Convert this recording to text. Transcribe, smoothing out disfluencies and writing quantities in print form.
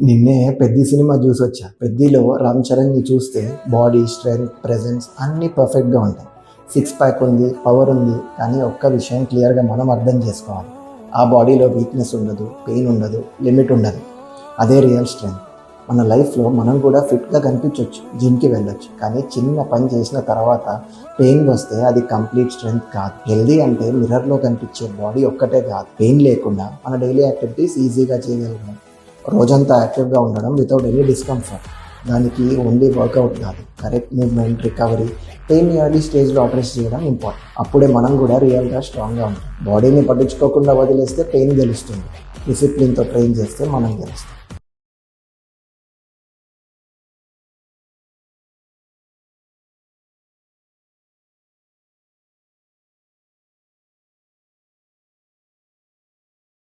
నిన్నే పెద్ది సినిమా చూసొచ్చా. పెద్దిలో రామ్ చరణ్ని చూస్తే body strength presence అన్నీ పర్ఫెక్ట్గా ఉంటాయి. సిక్స్ ప్యాక్ ఉంది, పవర్ ఉంది. కానీ ఒక్క విషయం క్లియర్గా మనం అర్థం చేసుకోవాలి. ఆ బాడీలో వీక్నెస్ ఉండదు, పెయిన్ ఉండదు, లిమిట్ ఉండదు. అదే రియల్ స్ట్రెంగ్త్. మన లైఫ్లో మనం కూడా ఫిట్గా కనిపించవచ్చు, జిమ్కి వెళ్ళొచ్చు. కానీ చిన్న పని చేసిన తర్వాత పెయిన్ వస్తే అది కంప్లీట్ స్ట్రెంగ్త్ కాదు. హెల్దీ అంటే మిర్రర్లో కనిపించే బాడీ ఒక్కటే కాదు, పెయిన్ లేకుండా మన డైలీ యాక్టివిటీస్ ఈజీగా చేయగలగడం, రోజంతా యాక్టివ్గా ఉండడం వితౌట్ ఎనీ డిస్కంఫర్ట్. దానికి ఓన్లీ వర్కౌట్ కాదు, correct movement, recovery, pain early స్టేజ్లో అడ్రస్ చేయడం ఇంపార్టెంట్. అప్పుడే మనం కూడా రియల్గా స్ట్రాంగ్గా ఉంటాం. బాడీని పట్టించుకోకుండా వదిలేస్తే పెయిన్ గెలుస్తుంది, డిసిప్లిన్తో ట్రైన్ చేస్తే మనం గెలుస్తాం.